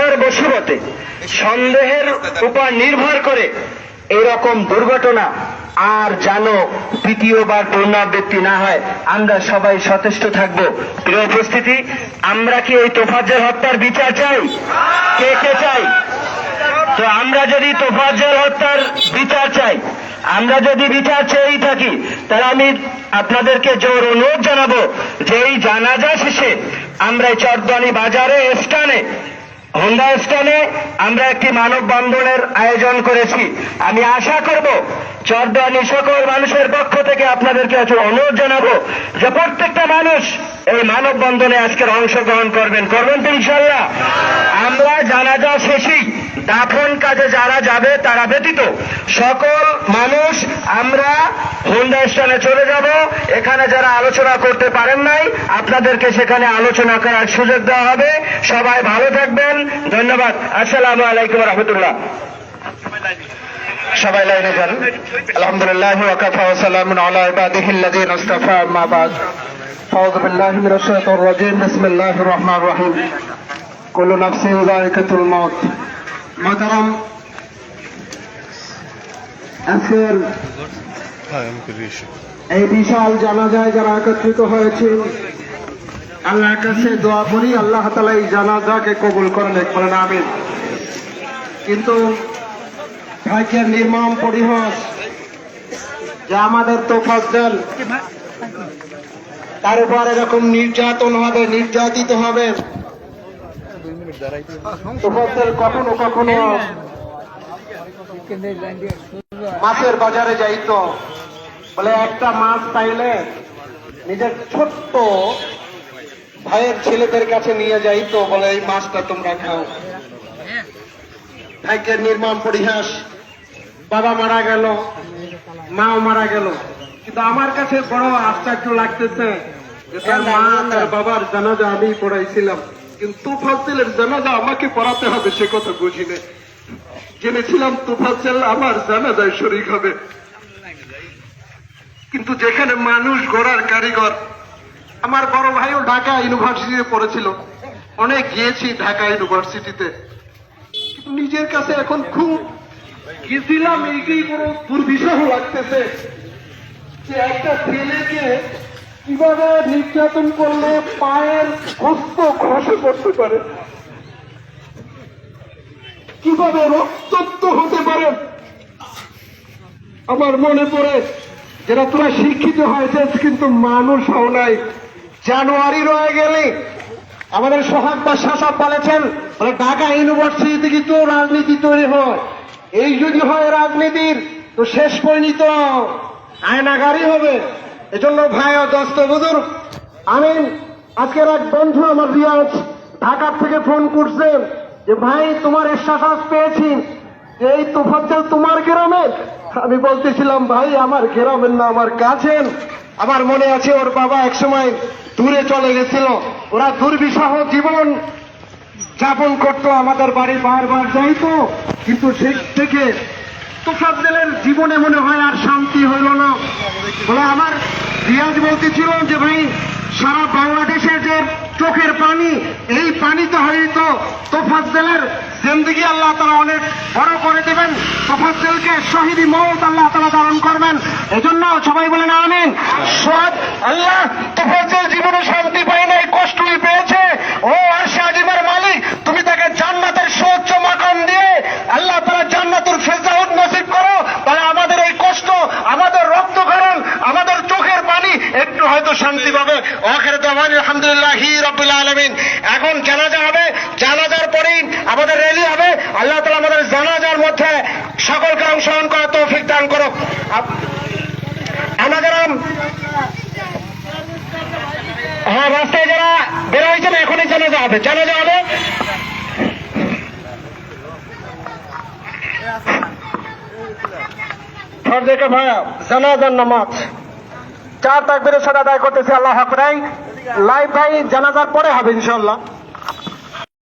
সন্দেহের বশীভূতে সন্দেহের উপর নির্ভর করে এরকম দুর্ঘটনা আর যেন দ্বিতীয়বার পুনরাবৃত্তি না হয়, আমরা সবাই সচেষ্ট থাকব। প্রিয় উপস্থিতি, আমরা কি এই তোফাজ্জল হত্যার বিচার চাই? কে কে চাই? তো আমরা যদি তোফাজ্জল হত্যার বিচার চাই, আমরা যদি বিচার চেয়েই থাকি, তাহলে আমি আপনাদেরকে জোর অনুরোধ জানাবো যে এই জানাজা শেষে আমরা চরদানি বাজারে স্থানে, হোন্ডা স্ট্যান্ডে আমরা একটি মানববন্ধনের আয়োজন করেছি। আমি আশা করব চরদানি সকল মানুষের পক্ষ থেকে আপনাদেরকে অনুরোধ জানাবো যে প্রত্যেকটা মানুষ এই মানববন্ধনে আজকের অংশগ্রহণ করবেন তো ইনশাআল্লাহ। আমরা জানাজা শেষেই দাফন কাজে যারা যাবে তারা ব্যতীত সকল মানুষ আমরা হোন্ডা স্ট্যান্ডে চলে যাব। এখানে যারা আলোচনা করতে পারেন নাই, আপনাদেরকে সেখানে আলোচনা করার সুযোগ দেওয়া হবে। সবাই ভালো থাকবেন, ধন্যবাদ। আসসালামু আলাইকুম রহমতুল্লাহ। সবাই লাইনে যান। আলহামদুলিল্লাহ ওয়া কাফা ওয়া সালামুন আলা ইবাদিহিল্লাযিনা ইসতাফা, আম্মা বাদ। আউযু বিল্লাহি মিনাশ শাইতানির রাজীম। বিসমিল্লাহির রহমানির রহিম। কুল্লু নাফসিন যায়িকাতুল মাউত। মুহতারাম, আজকের এই বিশাল জানাজায় যারা একত্রিত হয়েছে, আল্লাহর কাছে দোয়া করি আল্লাহ তাআলা এই জানাজাকে কবুল করেন, বলেন আমিন। কিন্তু ভাগ্যের নির্মম পরিহাস যে আমাদের তোফাজ্জল তার উপর এরকম নির্যাতন হবে, নির্যাতিত হবে। তোফাজ্জল কখনো কখনো মাছের বাজারে যাইতো, বলে একটা মাছ পাইলে নিজের ছোট্ট ভাইয়ের ছেলেদের কাছে নিয়ে যাইতো, বলে এই মাছটা তোমরা খাও। ভাগ্যের নির্মম পরিহাস, বাবা মারা গেল, মাও মারা গেল। কিন্তু আমার কাছে বড় আশ্চর্য লাগতেছে যে তার মা তার বাবার জানাজা আমি পড়াইছিলাম, কিন্তু তোফাজ্জলের জানাজা আমাকে পড়াতে হবে সে কথা বুঝি না। জেনেছিলাম তোফাজ্জল আমার জানাজায় শরীক হবে, কিন্তু যেখানে মানুষ গড়ার কারিগর, আমার বড় ভাইও ঢাকা ইউনিভার্সিটিতে পড়েছিল, অনেক গিয়েছি ঢাকা ইউনিভার্সিটিতে, কিন্তু নিজের কাছে এখন খুব গেছিলাম এইটাই বড় দুর্বিষহ লাগতেছে যে একটা ছেলেকে কিভাবে নির্যাতন করলে পায়ের হস্ত খসে পড়তে পারে, কিভাবে রক্তাক্ত হতে পারে। আমার মনে পড়ে যারা তোরা শিক্ষিত হয়েছে কিন্তু মানুষ হও নাই, জানুয়ারি রয়ে গেলে আমাদের সোহাগ বা শাসক বলেছেন, বলে ঢাকা ইউনিভার্সিটি থেকে তো রাজনীতি তৈরি হয়, এই যদি হয় রাজনীতির তো শেষ পরিণত আয়নাগারই হবে। এজন্য ভাই ও দোস্ত বুজুর্গ, আমি আজকের এক বন্ধু আমার রিয়াজ ঢাকার থেকে ফোন করছেন যে ভাই তোমার এহসাস পেয়েছি, এই তোফাজ্জল তোমার গ্রামের? আমি বলতেছিলাম ভাই আমার গ্রামের না, আমার কাছের। আমার মনে আছে ওর বাবা একসময় দূরে চলে গেছিল, ওরা দুর্বিষহ জীবন যাপন করতো, আমাদের বাড়ি বারবার যাইতো, কিন্তু সে থেকে তোফাজ্জলের জীবনে মনে হয় আর শান্তি হইল না। বলে আমার রিয়াজ বলতেছিল যে ভাই সারা বাংলাদেশের যে চোখের পানি, এই পানিতে হয়তো তোফাজ্জলের জিন্দেগি আল্লাহ তাআলা অনেক বড় করে দেবেন, তোফাজ্জলকে শহীদি মওত আল্লাহ তাআলা দান করবেন। এজন্য সবাই বলেন আমিন। সব আল্লাহ তোফাজ্জল জীবনে শান্তি পায় নাই, কষ্টই পেয়েছে। ও আরশে আজিমের মালিক, তুমি তাকে জান্নাতের সর্বোচ্চ মাকাম দিয়ে আল্লাহ তাআলা জান্নাতুল ফিরদাউস নসিব করো। তাহলে আমাদের এই কষ্ট, আমাদের রক্তক্ষরণ, আমাদের চোখের পানি একটু হয়তো শান্তি পাবে। আখিরাত দাওয়ানা আলহামদুলিল্লাহি রাব্বিল আলামিন। এখন জানাজা হবে, জানাজার পরেই আমাদের র্যালি হবে। আল্লাহ তাআলা আমাদের জানাজার মধ্যে সকলকে অংশগ্রহণ করার তৌফিক দান করুক। আমরা যারা রাস্তায় যারা বের হয়েছেন, এখনই জানাজা হবে, জানাজা হবে। ফরজে ভাইয়া জানাজার নামাজ 4 তাকবীরের সাথে আদায় করতেছি। আল্লাহু আকবার। লাইভ ভাই জানাজার পরে হবে ইনশাআল্লাহ।